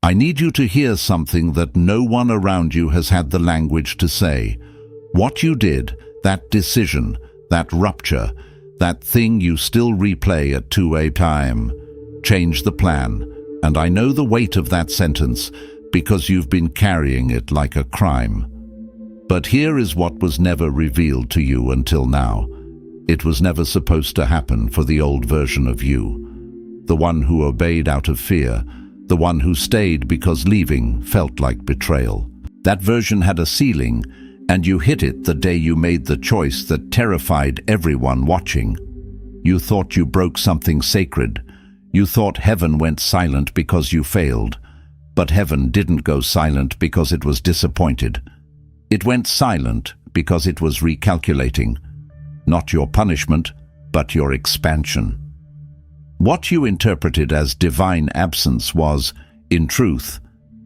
I need you to hear something that no one around you has had the language to say. What you did, that decision, that rupture, that thing you still replay at 2 a.m., changed the plan, and I know the weight of that sentence because you've been carrying it like a crime. But here is what was never revealed to you until now. It was never supposed to happen for the old version of you, the one who obeyed out of fear, the one who stayed because leaving felt like betrayal. That version had a ceiling, and you hit it the day you made the choice that terrified everyone watching. You thought you broke something sacred. You thought heaven went silent because you failed. But heaven didn't go silent because it was disappointed. It went silent because it was recalculating. Not your punishment, but your expansion. What you interpreted as divine absence was, in truth,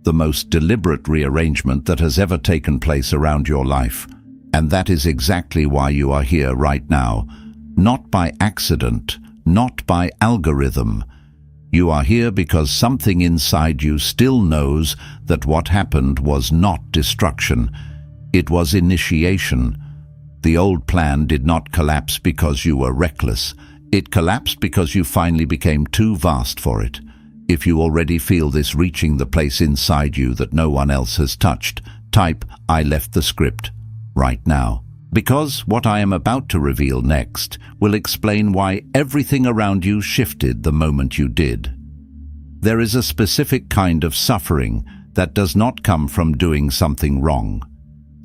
the most deliberate rearrangement that has ever taken place around your life. And that is exactly why you are here right now. Not by accident, not by algorithm. You are here because something inside you still knows that what happened was not destruction. It was initiation. The old plan did not collapse because you were reckless. It collapsed because you finally became too vast for it. If you already feel this reaching the place inside you that no one else has touched, type "I left the script" right now. Because what I am about to reveal next will explain why everything around you shifted the moment you did. There is a specific kind of suffering that does not come from doing something wrong.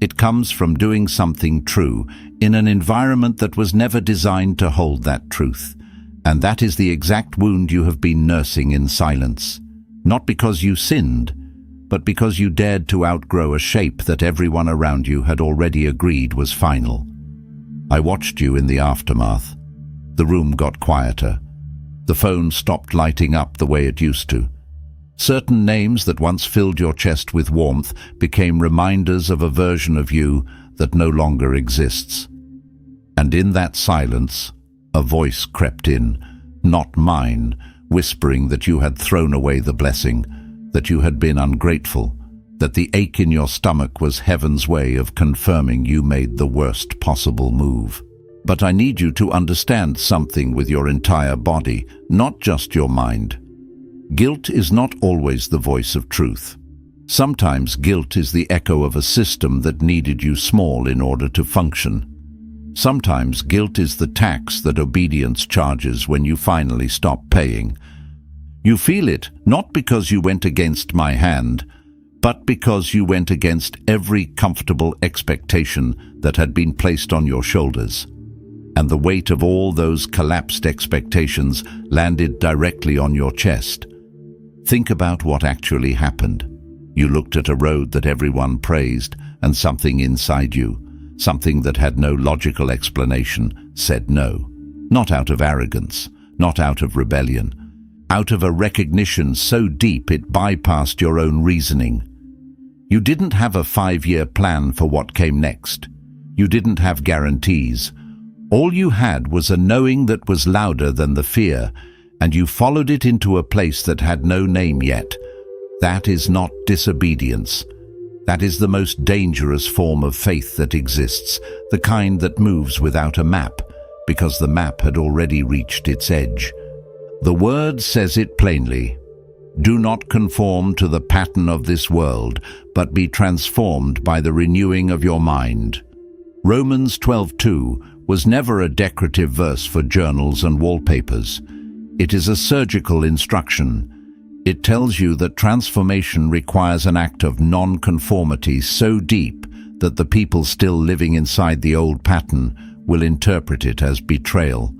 It comes from doing something true in an environment that was never designed to hold that truth. And that is the exact wound you have been nursing in silence. Not because you sinned, but because you dared to outgrow a shape that everyone around you had already agreed was final. I watched you in the aftermath. The room got quieter. The phone stopped lighting up the way it used to. Certain names that once filled your chest with warmth became reminders of a version of you that no longer exists. And in that silence, a voice crept in, not mine, whispering that you had thrown away the blessing, that you had been ungrateful, that the ache in your stomach was heaven's way of confirming you made the worst possible move. But I need you to understand something with your entire body, not just your mind. Guilt is not always the voice of truth. Sometimes guilt is the echo of a system that needed you small in order to function. Sometimes guilt is the tax that obedience charges when you finally stop paying. You feel it not because you went against my hand, but because you went against every comfortable expectation that had been placed on your shoulders. And the weight of all those collapsed expectations landed directly on your chest. Think about what actually happened. You looked at a road that everyone praised, and something inside you, something that had no logical explanation, said no. Not out of arrogance, not out of rebellion, out of a recognition so deep it bypassed your own reasoning. You didn't have a 5-year plan for what came next. You didn't have guarantees. All you had was a knowing that was louder than the fear, and you followed it into a place that had no name yet. That is not disobedience. That is the most dangerous form of faith that exists, the kind that moves without a map, because the map had already reached its edge. The word says it plainly. Do not conform to the pattern of this world, but be transformed by the renewing of your mind. Romans 12:2 was never a decorative verse for journals and wallpapers. It is a surgical instruction. It tells you that transformation requires an act of non-conformity so deep that the people still living inside the old pattern will interpret it as betrayal.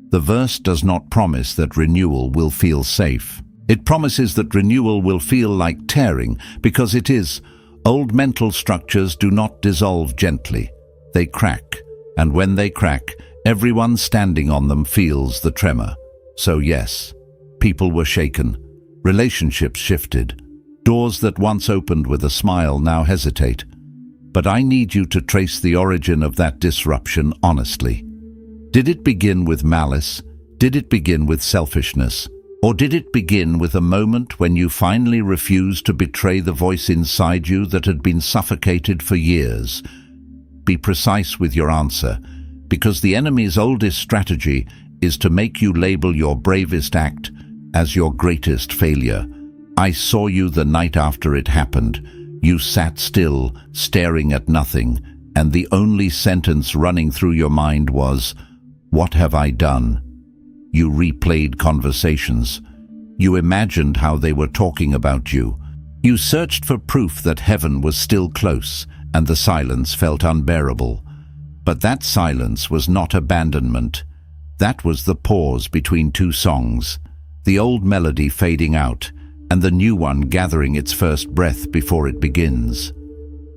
The verse does not promise that renewal will feel safe. It promises that renewal will feel like tearing, because it is. Old mental structures do not dissolve gently. They crack, and when they crack, everyone standing on them feels the tremor. So yes, people were shaken. Relationships shifted. Doors that once opened with a smile now hesitate. But I need you to trace the origin of that disruption honestly. Did it begin with malice? Did it begin with selfishness? Or did it begin with a moment when you finally refused to betray the voice inside you that had been suffocated for years? Be precise with your answer, because the enemy's oldest strategy is to make you label your bravest act as your greatest failure. I saw you the night after it happened. You sat still, staring at nothing, and the only sentence running through your mind was, "What have I done?" You replayed conversations. You imagined how they were talking about you. You searched for proof that heaven was still close, and the silence felt unbearable. But that silence was not abandonment. That was the pause between two songs, the old melody fading out, and the new one gathering its first breath before it begins.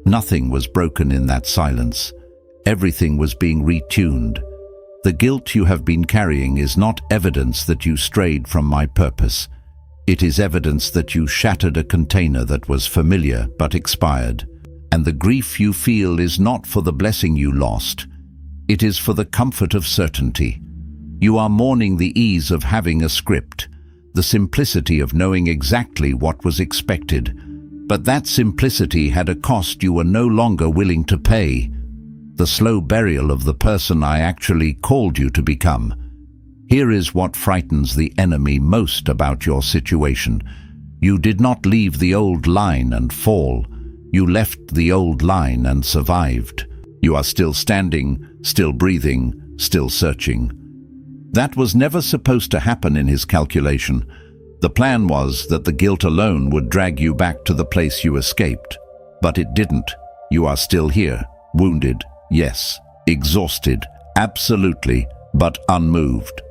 Nothing was broken in that silence. Everything was being retuned. The guilt you have been carrying is not evidence that you strayed from my purpose. It is evidence that you shattered a container that was familiar but expired. And the grief you feel is not for the blessing you lost. It is for the comfort of certainty. You are mourning the ease of having a script, the simplicity of knowing exactly what was expected. But that simplicity had a cost you were no longer willing to pay. The slow burial of the person I actually called you to become. Here is what frightens the enemy most about your situation. You did not leave the old line and fall. You left the old line and survived. You are still standing, still breathing, still searching. That was never supposed to happen in his calculation. The plan was that the guilt alone would drag you back to the place you escaped. But it didn't. You are still here, wounded, yes, exhausted, absolutely, but unmoved.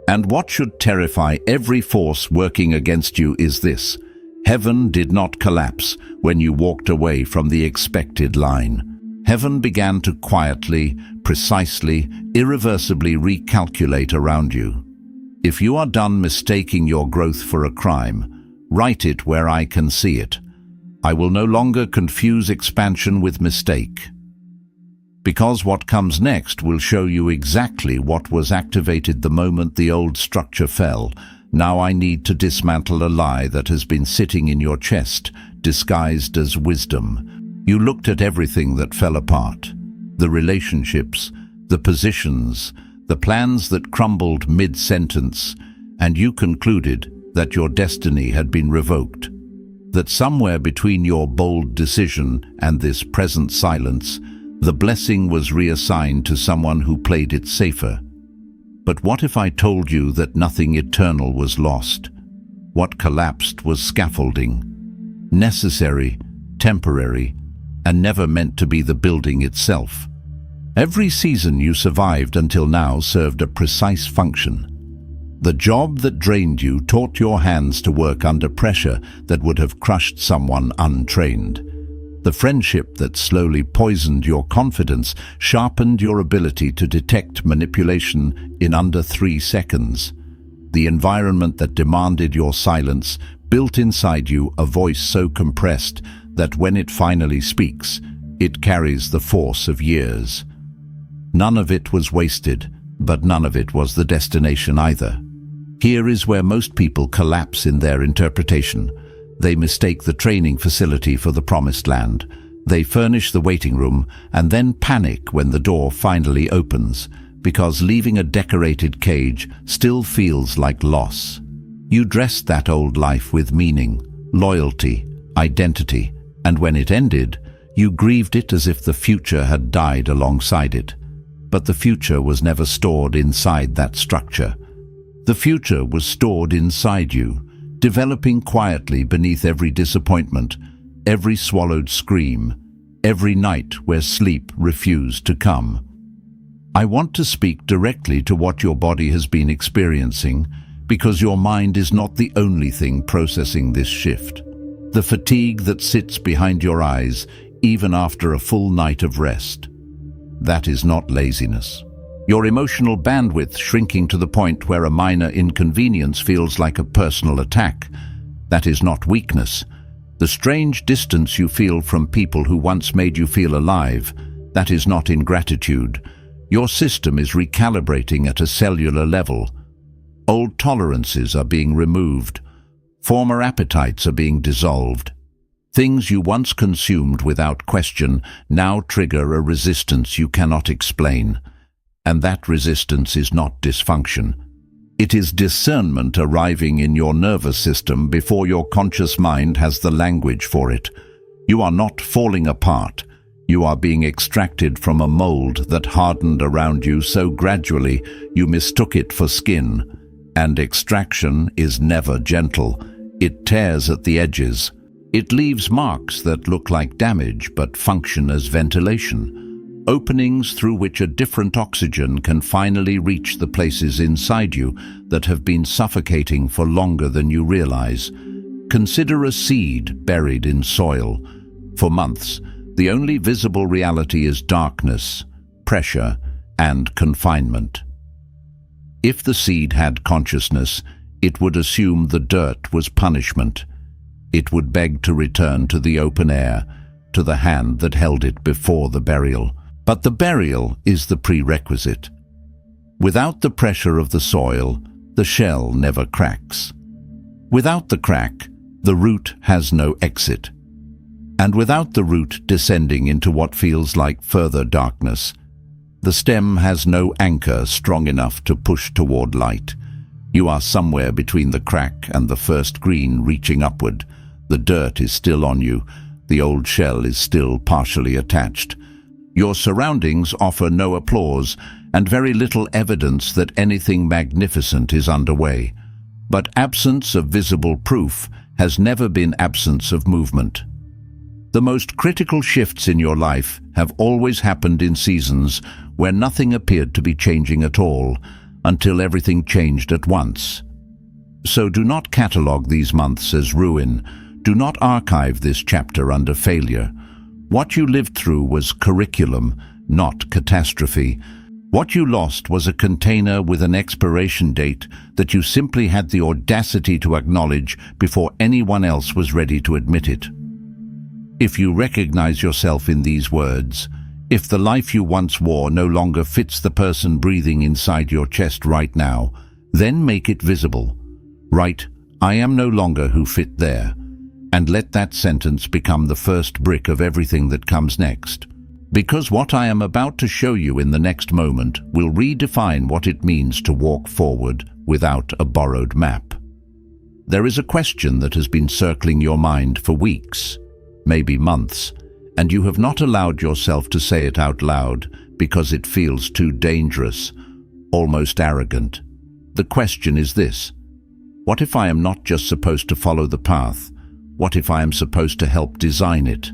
And what should terrify every force working against you is this: heaven did not collapse when you walked away from the expected line. Heaven began to quietly, precisely, irreversibly recalculate around you. If you are done mistaking your growth for a crime, write it where I can see it. I will no longer confuse expansion with mistake. Because what comes next will show you exactly what was activated the moment the old structure fell. Now I need to dismantle a lie that has been sitting in your chest, disguised as wisdom. You looked at everything that fell apart. The relationships, the positions, the plans that crumbled mid-sentence, and you concluded that your destiny had been revoked. That somewhere between your bold decision and this present silence, the blessing was reassigned to someone who played it safer. But what if I told you that nothing eternal was lost? What collapsed was scaffolding, necessary, temporary, and never meant to be the building itself. Every season you survived until now served a precise function. The job that drained you taught your hands to work under pressure that would have crushed someone untrained. The friendship that slowly poisoned your confidence sharpened your ability to detect manipulation in under 3 seconds. The environment that demanded your silence built inside you a voice so compressed that when it finally speaks, it carries the force of years. None of it was wasted, but none of it was the destination either. Here is where most people collapse in their interpretation. They mistake the training facility for the promised land. They furnish the waiting room and then panic when the door finally opens, because leaving a decorated cage still feels like loss. You dressed that old life with meaning, loyalty, identity, and when it ended, you grieved it as if the future had died alongside it. But the future was never stored inside that structure. The future was stored inside you, developing quietly beneath every disappointment, every swallowed scream, every night where sleep refused to come. I want to speak directly to what your body has been experiencing, because your mind is not the only thing processing this shift. The fatigue that sits behind your eyes, even after a full night of rest. That is not laziness. Your emotional bandwidth shrinking to the point where a minor inconvenience feels like a personal attack. That is not weakness. The strange distance you feel from people who once made you feel alive, that is not ingratitude. Your system is recalibrating at a cellular level. Old tolerances are being removed. Former appetites are being dissolved. Things you once consumed without question now trigger a resistance you cannot explain. And that resistance is not dysfunction. It is discernment arriving in your nervous system before your conscious mind has the language for it. You are not falling apart. You are being extracted from a mold that hardened around you so gradually you mistook it for skin. And extraction is never gentle. It tears at the edges. It leaves marks that look like damage but function as ventilation. Openings through which a different oxygen can finally reach the places inside you that have been suffocating for longer than you realize. Consider a seed buried in soil. For months, the only visible reality is darkness, pressure, and confinement. If the seed had consciousness, it would assume the dirt was punishment. It would beg to return to the open air, to the hand that held it before the burial. But the burial is the prerequisite. Without the pressure of the soil, the shell never cracks. Without the crack, the root has no exit. And without the root descending into what feels like further darkness, the stem has no anchor strong enough to push toward light. You are somewhere between the crack and the first green reaching upward. The dirt is still on you. The old shell is still partially attached. Your surroundings offer no applause and very little evidence that anything magnificent is underway. But absence of visible proof has never been absence of movement. The most critical shifts in your life have always happened in seasons where nothing appeared to be changing at all, until everything changed at once. So do not catalogue these months as ruin. Do not archive this chapter under failure. What you lived through was curriculum, not catastrophe. What you lost was a container with an expiration date that you simply had the audacity to acknowledge before anyone else was ready to admit it. If you recognize yourself in these words, if the life you once wore no longer fits the person breathing inside your chest right now, then make it visible. Write, "I am no longer who fit there," and let that sentence become the first brick of everything that comes next. Because what I am about to show you in the next moment will redefine what it means to walk forward without a borrowed map. There is a question that has been circling your mind for weeks, maybe months, and you have not allowed yourself to say it out loud because it feels too dangerous, almost arrogant. The question is this: what if I am not just supposed to follow the path? What if I am supposed to help design it?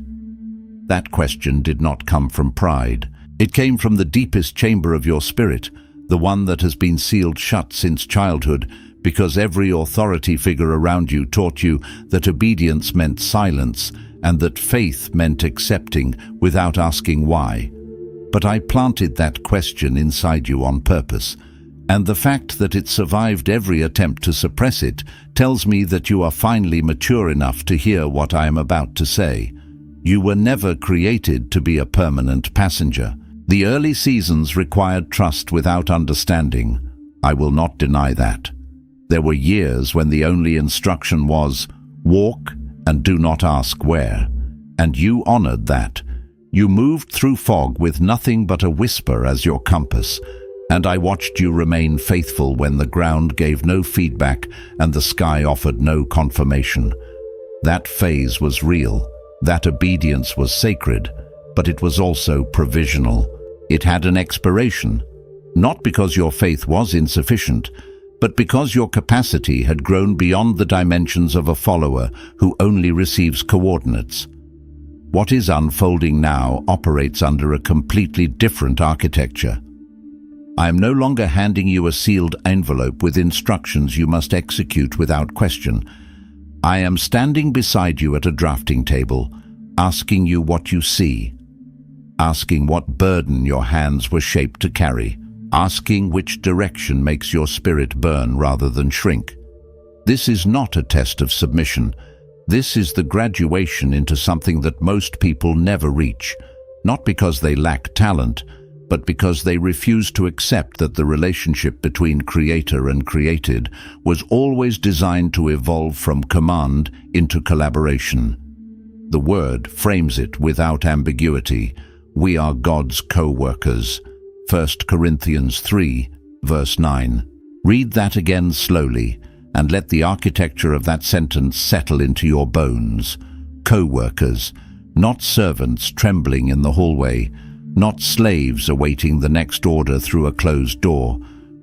That question did not come from pride. It came from the deepest chamber of your spirit, the one that has been sealed shut since childhood, because every authority figure around you taught you that obedience meant silence and that faith meant accepting without asking why. But I planted that question inside you on purpose, and the fact that it survived every attempt to suppress it tells me that you are finally mature enough to hear what I am about to say. You were never created to be a permanent passenger. The early seasons required trust without understanding. I will not deny that. There were years when the only instruction was, walk and do not ask where. And you honored that. You moved through fog with nothing but a whisper as your compass, and I watched you remain faithful when the ground gave no feedback and the sky offered no confirmation. That phase was real. That obedience was sacred, but it was also provisional. It had an expiration, not because your faith was insufficient, but because your capacity had grown beyond the dimensions of a follower who only receives coordinates. What is unfolding now operates under a completely different architecture. I am no longer handing you a sealed envelope with instructions you must execute without question. I am standing beside you at a drafting table, asking you what you see, asking what burden your hands were shaped to carry, asking which direction makes your spirit burn rather than shrink. This is not a test of submission. This is the graduation into something that most people never reach, not because they lack talent, but because they refused to accept that the relationship between creator and created was always designed to evolve from command into collaboration. The word frames it without ambiguity. We are God's co-workers. 1 Corinthians 3, verse 9. Read that again slowly, and let the architecture of that sentence settle into your bones. Co-workers, not servants trembling in the hallway, not slaves awaiting the next order through a closed door.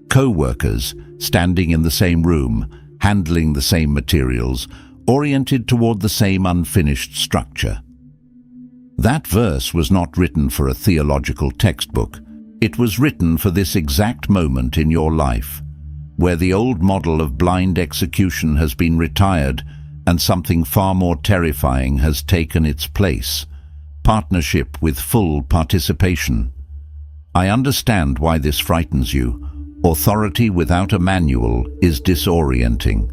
Co-workers, standing in the same room, handling the same materials, oriented toward the same unfinished structure. That verse was not written for a theological textbook. It was written for this exact moment in your life, where the old model of blind execution has been retired and something far more terrifying has taken its place: partnership with full participation. I understand why this frightens you. Authority without a manual is disorienting.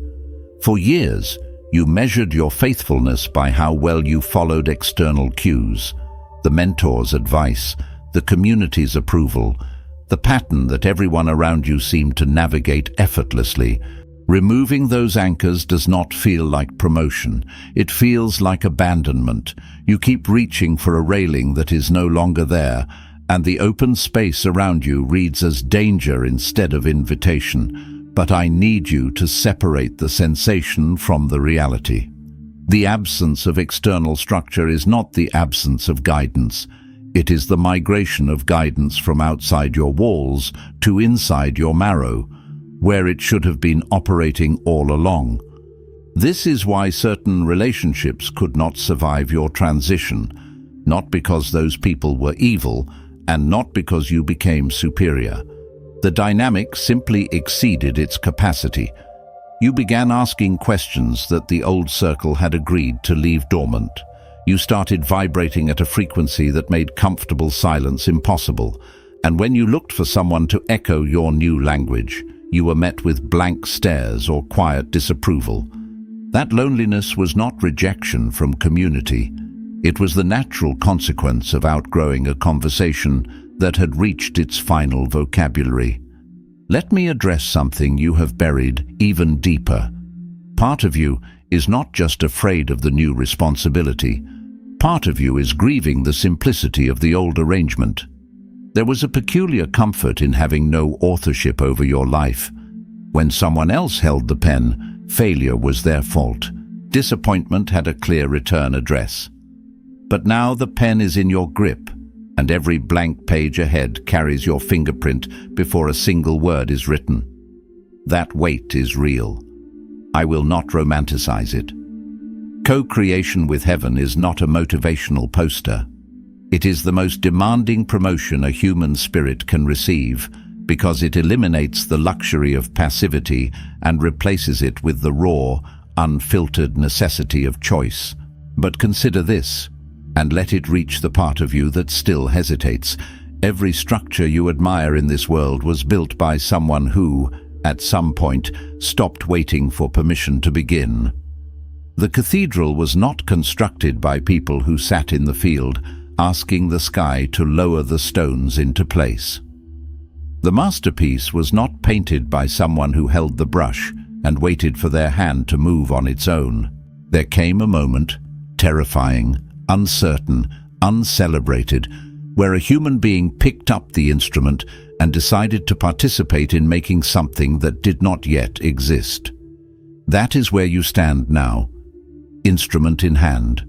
For years, you measured your faithfulness by how well you followed external cues, the mentor's advice, the community's approval, the pattern that everyone around you seemed to navigate effortlessly. Removing those anchors does not feel like promotion. It feels like abandonment. You keep reaching for a railing that is no longer there, and the open space around you reads as danger instead of invitation. But I need you to separate the sensation from the reality. The absence of external structure is not the absence of guidance. It is the migration of guidance from outside your walls to inside your marrow, where it should have been operating all along. This is why certain relationships could not survive your transition, not because those people were evil, and not because you became superior. The dynamic simply exceeded its capacity. You began asking questions that the old circle had agreed to leave dormant. You started vibrating at a frequency that made comfortable silence impossible, and when you looked for someone to echo your new language, you were met with blank stares or quiet disapproval. That loneliness was not rejection from community. It was the natural consequence of outgrowing a conversation that had reached its final vocabulary. Let me address something you have buried even deeper. Part of you is not just afraid of the new responsibility. Part of you is grieving the simplicity of the old arrangement. There was a peculiar comfort in having no authorship over your life. When someone else held the pen, failure was their fault. Disappointment had a clear return address. But now the pen is in your grip, and every blank page ahead carries your fingerprint before a single word is written. That weight is real. I will not romanticize it. Co-creation with heaven is not a motivational poster. It is the most demanding promotion a human spirit can receive, because it eliminates the luxury of passivity and replaces it with the raw, unfiltered necessity of choice. But consider this, and let it reach the part of you that still hesitates. Every structure you admire in this world was built by someone who, at some point, stopped waiting for permission to begin. The cathedral was not constructed by people who sat in the field, asking the sky to lower the stones into place. The masterpiece was not painted by someone who held the brush and waited for their hand to move on its own. There came a moment, terrifying, uncertain, uncelebrated, where a human being picked up the instrument and decided to participate in making something that did not yet exist. That is where you stand now, instrument in hand.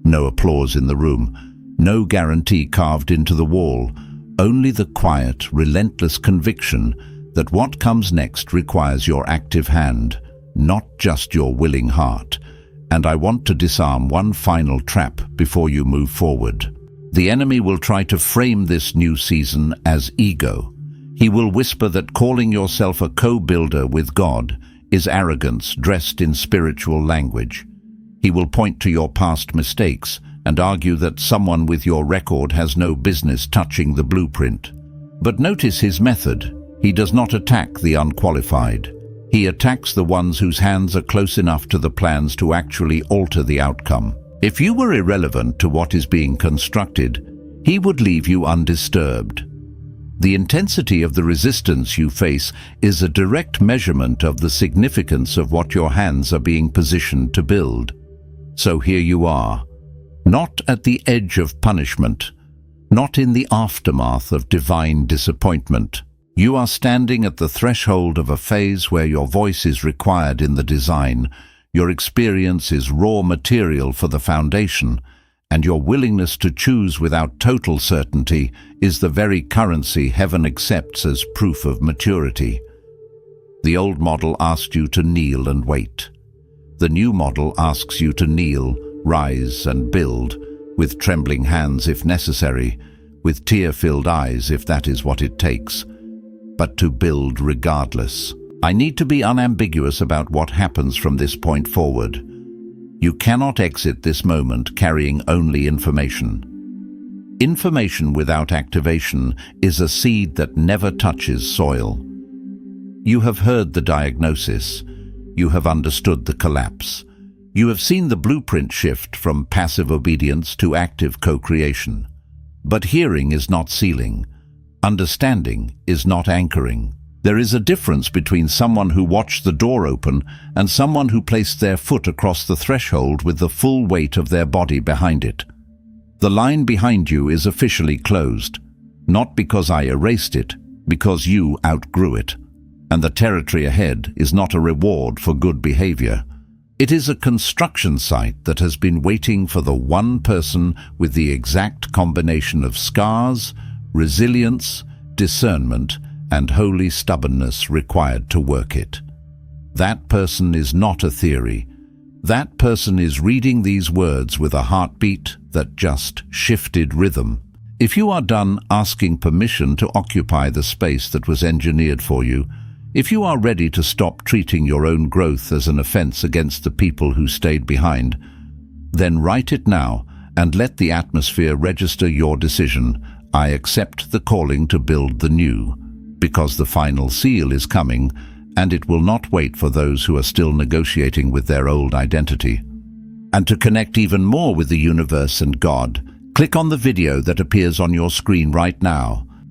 No applause in the room, no guarantee carved into the wall, only the quiet, relentless conviction that what comes next requires your active hand, not just your willing heart. And I want to disarm one final trap before you move forward. The enemy will try to frame this new season as ego. He will whisper that calling yourself a co-builder with God is arrogance dressed in spiritual language. He will point to your past mistakes and argue that someone with your record has no business touching the blueprint. But notice his method. He does not attack the unqualified. He attacks the ones whose hands are close enough to the plans to actually alter the outcome. If you were irrelevant to what is being constructed, he would leave you undisturbed. The intensity of the resistance you face is a direct measurement of the significance of what your hands are being positioned to build. So here you are, not at the edge of punishment, not in the aftermath of divine disappointment. You are standing at the threshold of a phase where your voice is required in the design, your experience is raw material for the foundation, and your willingness to choose without total certainty is the very currency heaven accepts as proof of maturity. The old model asked you to kneel and wait. The new model asks you to kneel, rise and build, with trembling hands if necessary, with tear-filled eyes if that is what it takes, but to build regardless. I need to be unambiguous about what happens from this point forward. You cannot exit this moment carrying only information. Information without activation is a seed that never touches soil. You have heard the diagnosis. You have understood the collapse. You have seen the blueprint shift from passive obedience to active co-creation. But hearing is not sealing. Understanding is not anchoring. There is a difference between someone who watched the door open and someone who placed their foot across the threshold with the full weight of their body behind it. The line behind you is officially closed, not because I erased it, because you outgrew it. And the territory ahead is not a reward for good behavior. It is a construction site that has been waiting for the one person with the exact combination of scars, resilience, discernment, and holy stubbornness required to work it. That person is not a theory. That person is reading these words with a heartbeat that just shifted rhythm. If you are done asking permission to occupy the space that was engineered for you, if you are ready to stop treating your own growth as an offense against the people who stayed behind, then write it now and let the atmosphere register your decision. I accept the calling to build the new, because the final seal is coming, and it will not wait for those who are still negotiating with their old identity. And to connect even more with the universe and God, click on the video that appears on your screen right now.